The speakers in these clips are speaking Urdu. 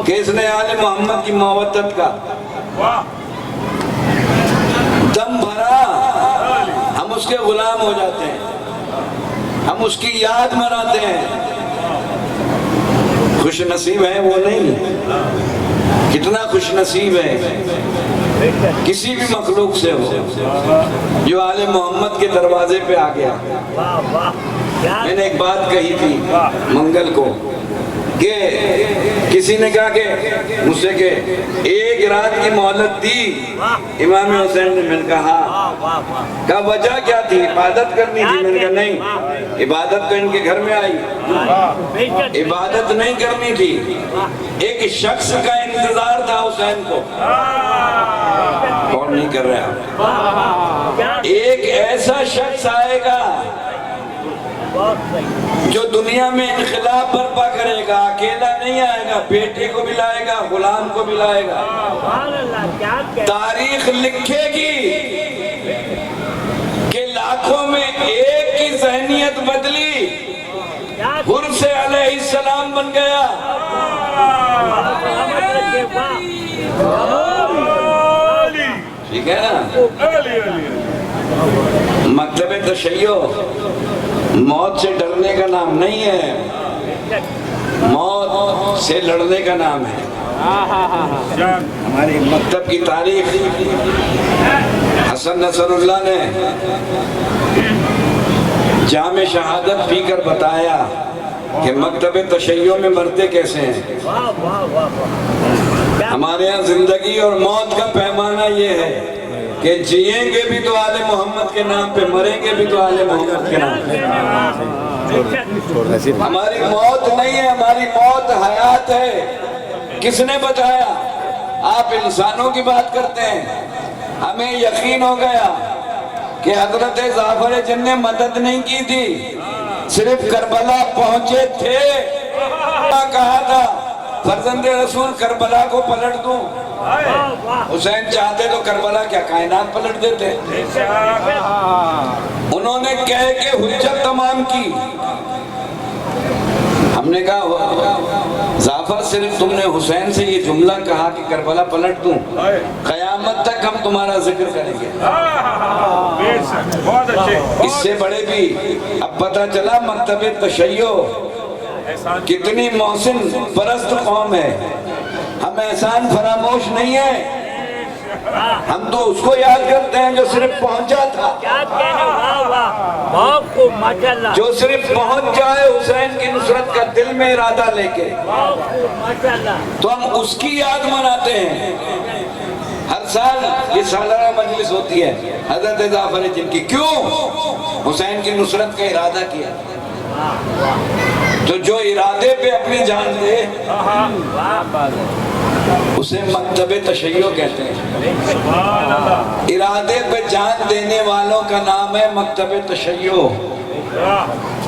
کہ اس نے آل محمد کی مودت کا دم بھرا، ہم اس کے غلام ہو جاتے ہیں، ہم اس کی یاد مناتے ہیں۔ خوش نصیب ہے وہ نہیں، کتنا خوش نصیب ہے کسی بھی مخلوق سے ہو جو آل محمد کے دروازے پہ آ گیا۔ میں نے ایک بات کہی تھی منگل کو کہ کسی نے کہا کہ مجھ سے کہ ایک رات کی مہلت دی امام حسین نے، میں نے کہا وجہ کیا تھی؟ عبادت کرنی تھی؟ میں نے کہا نہیں، عبادت تو ان کے گھر میں آئی، عبادت نہیں کرنی تھی، ایک شخص کا انتظار تھا حسین کو۔ اور نہیں کر رہا، ایک ایسا شخص آئے گا جو دنیا میں انقلاب برپا کرے گا، اکیلا نہیں آئے گا، بیٹے کو بھی لائے گا، غلام کو بھی لائے گا۔ تاریخ لکھے گی کہ لاکھوں میں ایک کی ذہنیت بدلی، حرس علیہ السلام بن گیا۔ ٹھیک ہے نا؟ مکتب تشیع موت سے ڈرنے کا نام نہیں ہے، موت سے لڑنے کا نام ہے۔ ہماری مکتب کی تاریخ حسن نصر اللہ نے جام شہادت پی کر بتایا کہ مکتب تشیع میں مرتے کیسے ہیں۔ ہمارے ہاں زندگی اور موت کا پیمانہ یہ ہے کہ جئیں گے بھی تو آل محمد کے نام پہ، مریں گے بھی تو آل محمد کے نام پہ۔ ہماری موت نہیں ہے، ہماری موت حیات ہے۔ کس نے بتایا؟ آپ انسانوں کی بات کرتے ہیں، ہمیں یقین ہو گیا کہ حضرت جعفر جن نے مدد نہیں کی تھی، صرف کربلا پہنچے تھے، کہا تھا فرزند رسول کربلا کو پلٹ دوں۔ حسین چاہتے تو کربلا کیا کائنات پلٹ دیتے۔ انہوں نے کہہ کے حجت تمام کی۔ ہم نے کہا جعفر صرف تم نے حسین سے یہ جملہ کہا کہ کربلا پلٹ دوں، قیامت تک ہم تمہارا ذکر کریں گے۔ اس سے بڑے بھی اب پتہ چلا مکتب تشیع کتنی محسن پرست قوم ہے۔ ہم احسان فراموش نہیں ہے، ہم تو اس کو یاد کرتے ہیں جو صرف پہنچا تھا، جو صرف پہنچ جائے حسین کی نصرت کا دل میں ارادہ لے کے، تو ہم اس کی یاد مناتے ہیں۔ ہر سال یہ سالانہ مجلس ہوتی ہے حضرت جعفر جن کی، کیوں؟ حسین کی نصرت کا ارادہ کیا۔ تو جو ارادے پہ اپنی جان دے اسے مکتب تشیع کہتے ہیں۔ ارادے پہ جان دینے والوں کا نام ہے مکتب تشیع،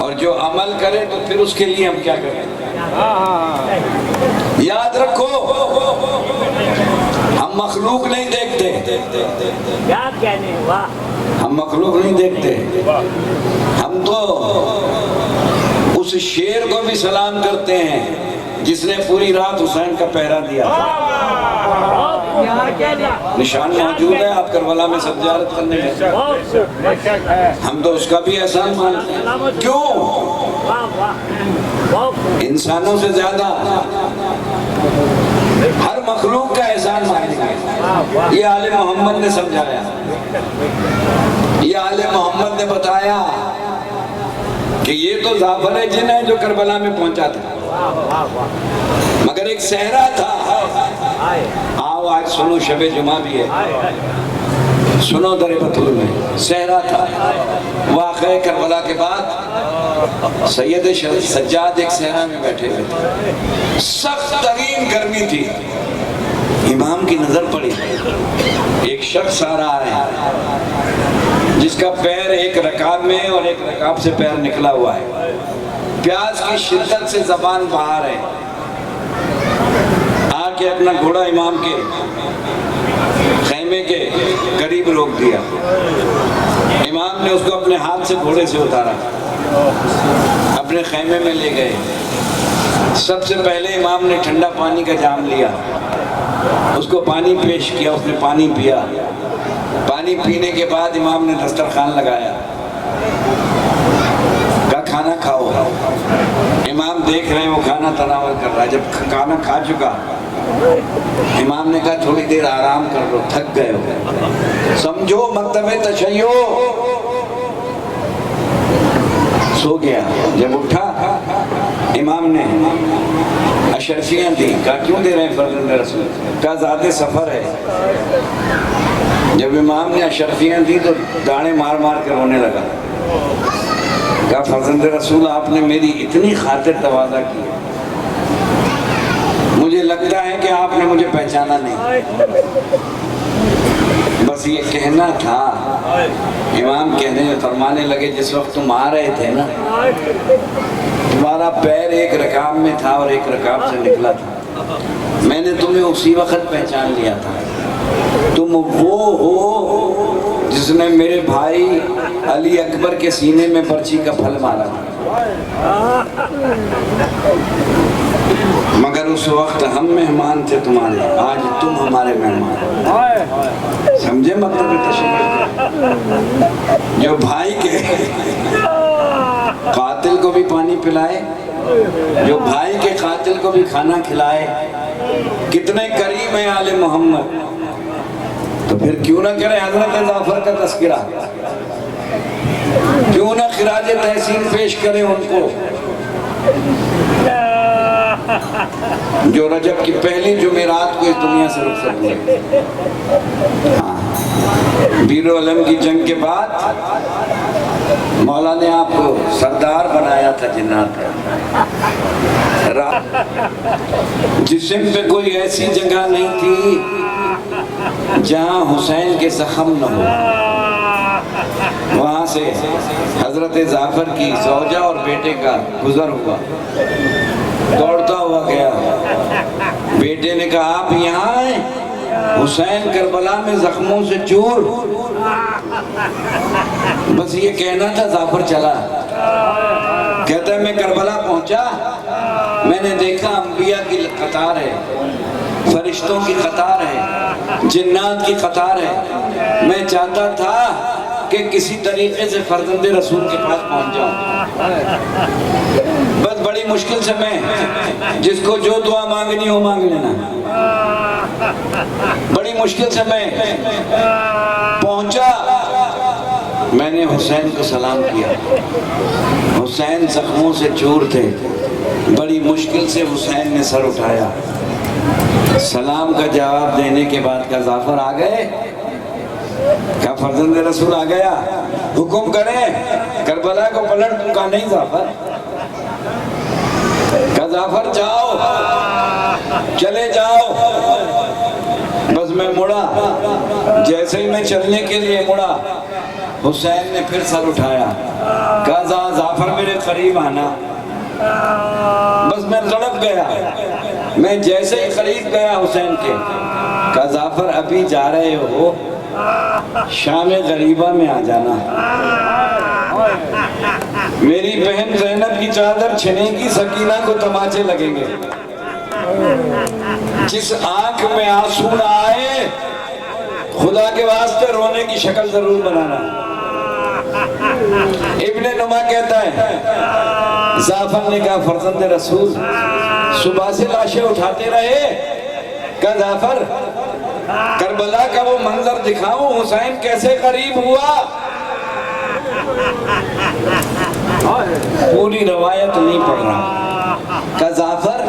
اور جو عمل کرے تو پھر اس کے لیے ہم کیا کریں؟ یاد رکھو، ہم مخلوق نہیں دیکھتے، ہم مخلوق نہیں دیکھتے، ہم تو اس شیر کو بھی سلام کرتے ہیں جس نے پوری رات حسین کا پہرا دیا۔ نشان موجود ہے، آپ کربلا میں سب زیارت کرنے گئے، ہم تو اس کا بھی احسان مانتے ہیں۔ کیوں؟ انسانوں سے زیادہ ہر مخلوق کا احسان مانیں گے۔ یہ آل محمد نے سمجھایا، یہ آل محمد نے بتایا کہ یہ تو جعفر جن ہے جو کربلا میں پہنچا تھا، مگر ایک صحرا تھا۔ آؤ آج سنو، شب جمعہ بھی ہے، سنو در بطول میں صحرا تھا۔ واقعہ کربلا کے بعد سید سجاد ایک صحرا میں بیٹھے ہوئے تھے، سخت ترین گرمی تھی۔ امام کی نظر پڑی، ایک شخص آ رہا ہے جس کا پیر ایک رکاب میں اور ایک رکاب سے پیر نکلا ہوا ہے، پیاس کی شدت سے زبان باہر ہے۔ آ کے اپنا گھوڑا امام کے خیمے کے قریب روک دیا۔ امام نے اس کو اپنے ہاتھ سے گھوڑے سے اتارا، اپنے خیمے میں لے گئے۔ سب سے پہلے امام نے ٹھنڈا پانی کا جام لیا، اس کو پانی پیش کیا، اس نے پانی پیا۔ پانی پینے کے بعد امام نے دسترخوان لگایا، کہا کھانا کھاؤ۔ امام دیکھ رہے ہیں وہ کھانا تناول کر رہا ہے۔ جب کھانا کھا چکا امام نے کہا تھوڑی دیر آرام کر لو، تھک گئے ہو، سمجھو مکتب تشیع۔ سو گیا۔ جب اٹھا امام نے اشرفیاں دی، کہا کیوں دے رہے ہیں فرزند رسول؟ کہا ذات سفر ہے۔ جب امام نے اشرفیاں دی تو داڑیں مار مار کے رونے لگا۔ کہا فرزند رسول آپ نے میری اتنی خاطر تواضع کی، مجھے لگتا ہے کہ آپ نے مجھے پہچانا نہیں، بس یہ کہنا تھا۔ امام کہنے فرمانے لگے جس وقت تم آ رہے تھے نا، تمہارا پیر ایک رکاب میں تھا اور ایک رکاب سے نکلا تھا، میں نے تمہیں اسی وقت پہچان لیا تھا۔ تم وہ ہو جس نے میرے بھائی علی اکبر کے سینے میں پرچی کا پھل مارا تھا، مگر اس وقت ہم مہمان تھے تمہارے، آج تم ہمارے مہمان۔ سمجھے مطلب تشریح؟ جو بھائی کے قاتل کو بھی پانی پلائے، جو بھائی کے قاتل کو بھی کھانا کھلائے، کتنے کریم ہیں آل محمد۔ تو پھر کیوں نہ کرے حضرت جعفر کا تذکرہ، کیوں نہ خراج تحسین پیش کرے ان کو جو رجب کی پہلی جمعرات کو اس دنیا سے رخصت ہوئے۔ بیر العلم کی جنگ کے بعد مولا نے آپ کو سردار بنایا تھا جنات کا۔ جسم پہ کوئی ایسی جگہ نہیں تھی جہاں حسین کے زخم نہ ہو۔ وہاں سے حضرت جعفر کی زوجہ اور بیٹے کا گزر ہوا، دوڑتا ہوا گیا۔ بیٹے نے کہا آپ یہاں آئے؟ حسین کربلا میں زخموں سے چور۔ بس یہ کہنا تھا، جعفر چلا۔ کہتا ہے میں کربلا پہنچا، میں نے دیکھا انبیاء کی قطار ہے، فرشتوں کی قطار ہے، جنات کی قطار ہے۔ میں چاہتا تھا کہ کسی طریقے سے فرزند رسول کے پاس پہنچ جاؤں، بس بڑی مشکل سے میں، جس کو جو دعا مانگنی ہو مانگ لینا، بڑی مشکل سے میں پہنچا۔ میں نے حسین کو سلام کیا، حسین زخموں سے چور تھے، بڑی مشکل سے حسین نے سر اٹھایا۔ سلام کا جواب دینے کے بعد کہا جعفر آ گئے؟ کہا فرزند رسول آ گیا، حکم کریں کربلا کو پلٹ دوں؟ کہا نہیں جعفر۔ کہا جعفر جاؤ، چلے جاؤ۔ بس میں مڑا، جیسے ہی میں چلنے کے لیے مڑا، حسین نے پھر سر اٹھایا۔ کہا جعفر میرے قریب آنا۔ بس میں تڑپ گیا، میں جیسے ہی قریب گیا حسین کے، کہا جعفر ابھی جا رہے ہو، شام غریبہ میں آ جانا، میری بہن زینب کی چادر چھنے کی، سکینہ کو تماچے لگیں گے، جس آنکھ میں آنسو نہ آئے خدا کے واسطے رونے کی شکل ضرور بنانا۔ ابن نما کہتا ہے جعفر نے کہا فرزند رسول صبح سے لاشیں اٹھاتے رہے، کہا جعفر کربلا کا وہ منظر دکھاؤں، حسین کیسے قریب ہوا؟ پوری روایت نہیں پڑھ رہا۔ کہا جعفر،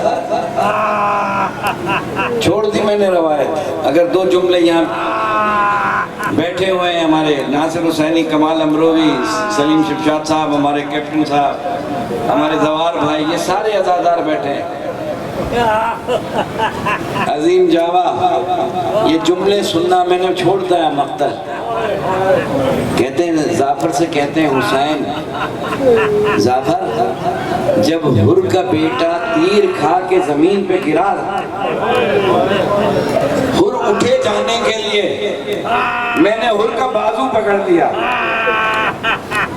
چھوڑ دی میں نے روایت، اگر دو جملے یہاں بیٹھے ہوئے ہیں ہمارے ناصر حسینی، کمال امروی، سلیم شمشاد صاحب، ہمارے کیپٹن صاحب، ہمارے زوار بھائی، یہ سارے عزادار بیٹھے ہیں، عظیم جاوا، یہ جملے سننا میں نے چھوڑ دیا مقتل۔ کہتے ہیں جعفر سے، کہتے ہیں حسین، جعفر جب حر کا بیٹا تیر کھا کے زمین پہ گرا، حر اٹھے جانے کے لیے میں نے حر کا بازو پکڑ دیا،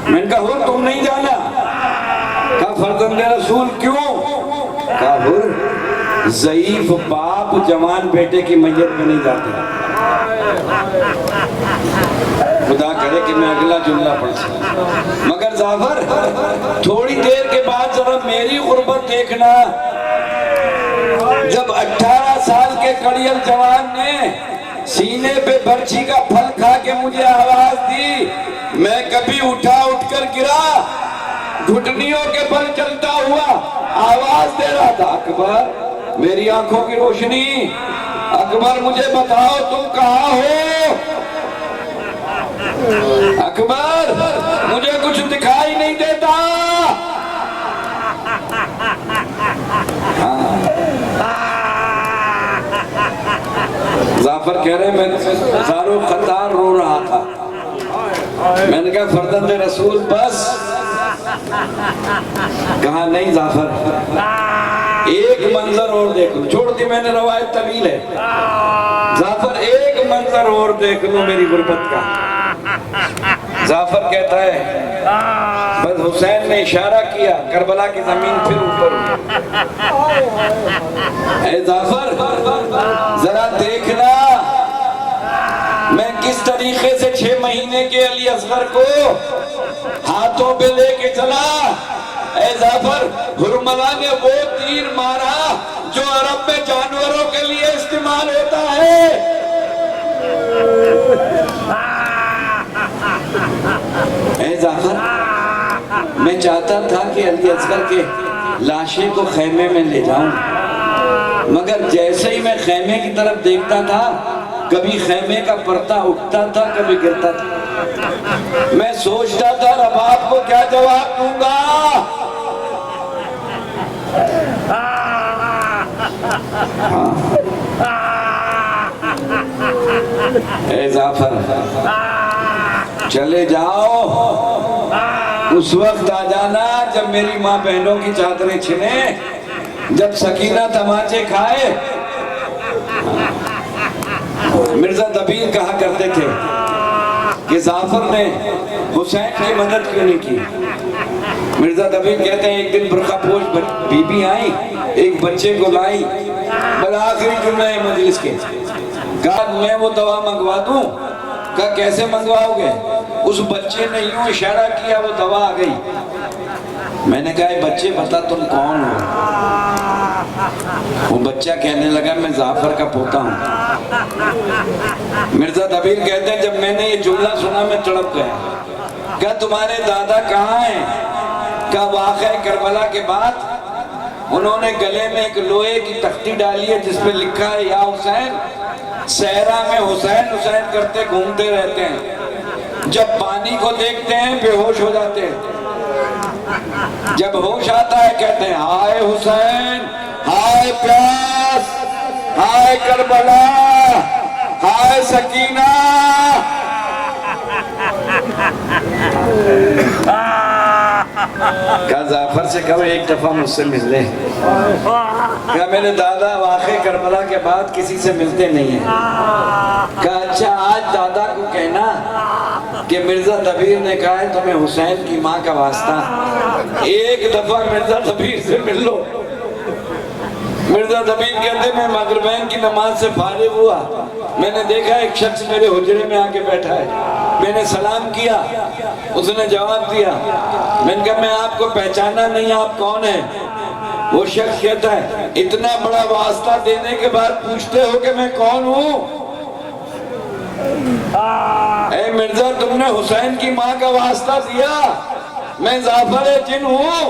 میں نے کہا حر تم نہیں جانا؟ کہا فرزند رسول کیوں؟ کہا بابر ضعیف باپ جوان بیٹے کی میت میں نہیں جاتے. خدا کرے کہ میں اگلا جملہ پڑھ سکوں. مگر جعفر تھوڑی دیر کے بعد ذرا میری غربت دیکھنا. جب 18 سال کے کڑیل جوان نے سینے پہ برچھی کا پھل کھا کے مجھے آواز دی، میں کبھی اٹھ کر گرا، گھٹنیوں کے بل چلتا ہوا آواز دے رہا تھا، اکبر. میری آنکھوں کی روشنی، اکبر مجھے بتاؤ تم کہاں ہو؟ اکبر مجھے کچھ دکھائی نہیں دیتا. جعفر کہہ رہے میں زارو قطار رو رہا تھا. میں نے کہا فرزند رسول بس. کہا نہیں جعفر ایک منظر اور دیکھ لو. چھوڑ دی میں نے، روایت طویل ہے. جعفر ایک منظر اور دیکھ لو میری غربت کا. جعفر کہتا ہے بس حسین نے اشارہ کیا، کربلا کی زمین پھر اوپر ہوئی. اے جعفر ذرا دیکھنا میں کس طریقے سے 6 مہینے کے علی اصغر کو ہاتھوں پہ لے کے چلا. اے جعفر ہرملہ نے وہ تیر مارا جو عرب میں جانوروں کے لیے استعمال ہوتا ہے. اے جعفر میں چاہتا تھا کہ علی اصغر کے لاشے کو خیمے میں لے جاؤں، مگر جیسے ہی میں خیمے کی طرف دیکھتا تھا کبھی خیمے کا پردہ اٹھتا تھا کبھی گرتا تھا. میں سوچتا تھا رباب کو کیا جواب دوں گا. اے جعفر چلے جاؤ، اس وقت آ جانا جب میری ماں بہنوں کی چادریں چھنے، جب سکینہ تماچے کھائے. مرزا دبیر کہا کرتے تھے کہ جعفر نے حسین کی مدد کیوں نہیں کی. مرزا دبیر کہتے ہیں ایک دن برقع پوش بی بی آئی، ایک بچے کو لائی، بالآخری جملہ مجلس کے کہا میں وہ دوا منگوا دوں. کہا کیسے منگواؤ گے؟ اس بچے نے یوں اشارہ کیا، وہ دوا آ گئی. میں نے کہا اے بچے بتا تم کون ہو؟ وہ بچہ کہنے لگا میں جعفر کا پوتا ہوں. مرزا دبیر کہتے ہیں جب میں نے یہ جملہ سنا میں تڑپ گیا. کہا تمہارے دادا کہاں ہیں؟ کہا واقعہ کربلا کے بعد انہوں نے گلے میں ایک لوہے کی تختی ڈالی ہے جس پہ لکھا ہے یا حسین. صحرا میں حسین حسین کرتے گھومتے رہتے ہیں، جب پانی کو دیکھتے ہیں بے ہوش ہو جاتے ہیں، جب ہوش آتا ہے کہتے ہیں ہائے حسین، ہائے پیاس، ہائے کربلا، ہائے سکینہ. کہا جعفر سے کہو ایک دفعہ مجھ سے مل لے. کہا میرے دادا واقع کربلا کے بعد کسی سے ملتے نہیں ہیں. کہا اچھا آج دادا کو کہنا کہ مرزا دبیر نے کہا ہے تمہیں حسین کی ماں کا واسطہ، ایک دفعہ مرزا دبیر سے مل لو. مرزا دبیر کہتے میں مغربین کی نماز سے فارغ ہوا، میں نے دیکھا ایک شخص میرے حجرے میں آ کے بیٹھا ہے. میں نے سلام کیا، اس نے جواب دیا. میں نے کہا میں آپ کو پہچانا نہیں، آپ کون ہیں؟ وہ شخص کہتا ہے اتنا بڑا واسطہ دینے کے بعد پوچھتے ہو کہ میں کون ہوں؟ اے مرزا تم نے حسین کی ماں کا واسطہ دیا، میں جعفر جن ہوں.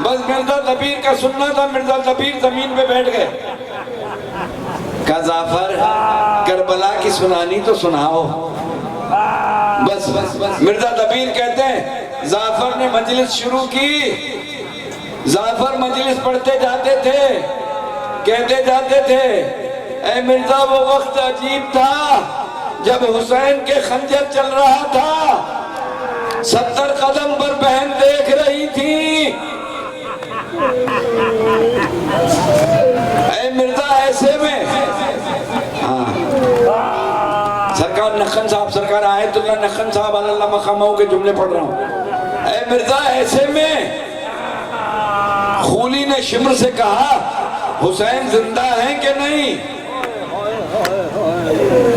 بس مرزا دبیر کا سننا تھا. مرزا دبیر زمین پہ بیٹھ گئے. کہا جعفر کربلا کی سنانی تو سناؤ. بس مرزا دبیر کہتے ہیں جعفر نے مجلس شروع کی. جعفر مجلس پڑھتے جاتے تھے، کہتے جاتے تھے اے مرزا وہ وقت عجیب تھا جب حسین کے خنجر چل رہا تھا، 70 قدم پر بہن دیکھ رہی تھی. اے مرزا ایسے میں سرکار نخن صاحب، سرکار آیت اللہ نخن صاحب علی اللہ مقامہ کے جملے پڑھ رہا ہوں. اے مرزا ایسے میں خولی نے شمر سے کہا حسین زندہ ہیں کہ نہیں؟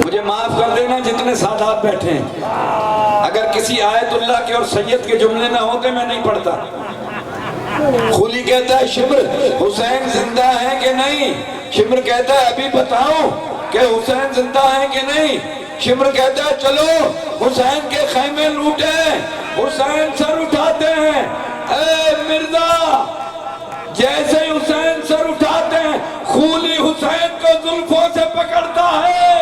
مجھے معاف کر دینا جتنے سادات بیٹھے ہیں، اگر کسی آیت اللہ کے اور سید کے جملے نہ ہوتے میں نہیں پڑھتا۔ خولی کہتا ہے شمر حسین زندہ ہیں کہ نہیں؟ شمر کہتا ہے ابھی بتاؤں کہ حسین زندہ ہیں کہ نہیں؟ شمر کہتا ہے چلو حسین کے خیمے لوٹے، حسین سر اٹھاتے ہیں۔ اے مرزا، جیسے حسین سر اٹھاتے ہیں خولی حسین کو زلفوں سے پکڑتا ہے۔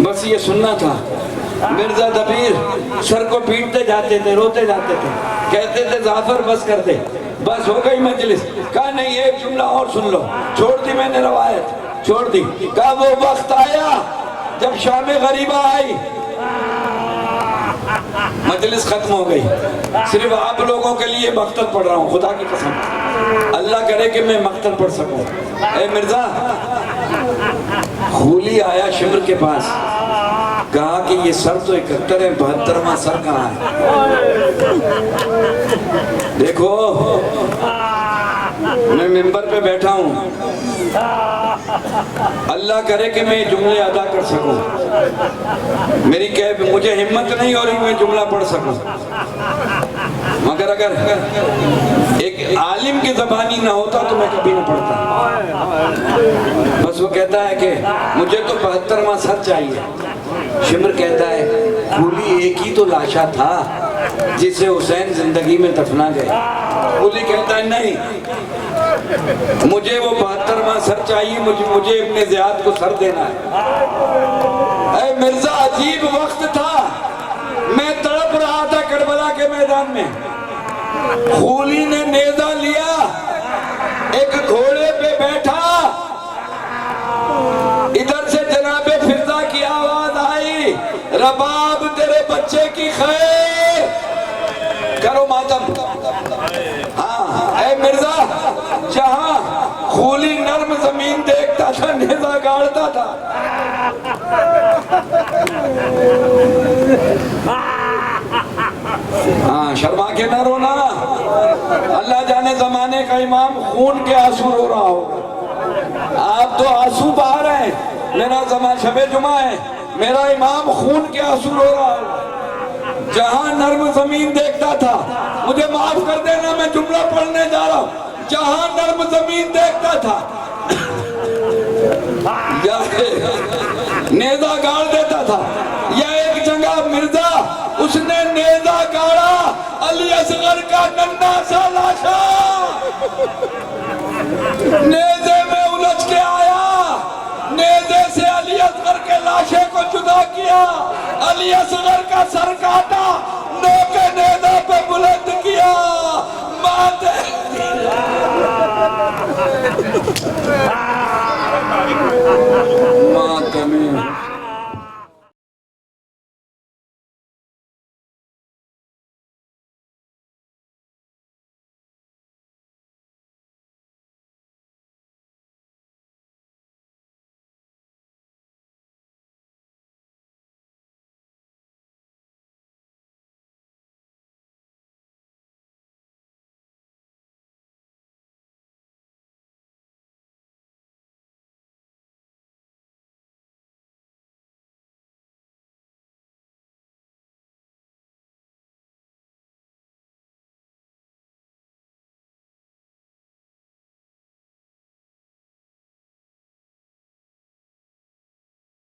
بس یہ سننا تھا۔ مرزا دبیر سر کو پیٹتے جاتے تھے، روتے جاتے تھے، کہتے تھے جعفر بس کر دے، بس ہو گئی مجلس۔ کہا نہیں ایک جملہ اور سن لو۔ چھوڑ دی میں نے روایت، چھوڑ دی۔ کہا وہ وقت آیا جب شام غریبہ آئی، مجلس ختم ہو گئی، صرف آپ لوگوں کے لیے مقتل پڑھ رہا ہوں، خدا کی قسم، اللہ کرے کہ میں مقتل پڑھ سکوں۔ اے مرزا، خولی آیا شمر کے پاس، کہا کہ یہ سر تو 71 ہے، 72واں سر کہاں ہے؟ دیکھو میں ممبر پہ بیٹھا ہوں، اللہ کرے کہ میں جملے ادا کر سکوں، مجھے ہمت نہیں ہو رہی میں جملہ پڑھ سکوں، مگر اگر ایک عالم کی زبانی نہ ہوتا تو میں کبھی نہ پڑھتا۔ بس وہ کہتا ہے کہ مجھے تو 72واں سر چاہیے۔ شمر کہتا ہے خولی ایک ہی تو لاشا تھا جسے حسین زندگی میں دفنا گئے۔ خولی کہتا ہے نہیں، مجھے وہ 72واں سر چاہیے، مجھے ابن زیاد کو سر دینا ہے۔ اے مرزا عجیب وقت تھا، میں تڑپ رہا تھا کربلا کے میدان میں، خولی نے نیزہ لیا، ایک گھوڑے پہ بیٹھا، ادھر سے جناب فضا کی آواز آئی رباب تیرے بچے کی خیر، کرو ماتم۔ ہاں اے مرزا، جہاں خولی نرم زمین دیکھتا تھا نیزہ گاڑتا تھا۔ ہاں شرما کے نہ رونا، اللہ جانے زمانے کا امام خون کے آنسو رو رہا ہوگا، آپ تو آنسو بہا رہے ہیں، میرا شب جمعہ ہے، میرا امام خون کے آنسو رو رہا ہوگا۔ جہاں نرم زمین دیکھتا تھا، مجھے معاف کر دینا میں جملہ پڑھنے جا رہا ہوں، جہاں نرم زمین دیکھتا تھا یا نیزہ گاڑ دیتا تھا، یا ایک جگہ مرزا اس نے نیزہ گاڑا علی اصغر کا ننھا سا لاشا، نیزے میں الجھ کے آیا، نیزے سے علی اصغر کے لاشے کو جدا کیا، علی اصغر کا سر کاٹا، نوک نیزہ پہ بلند کیا، ماتے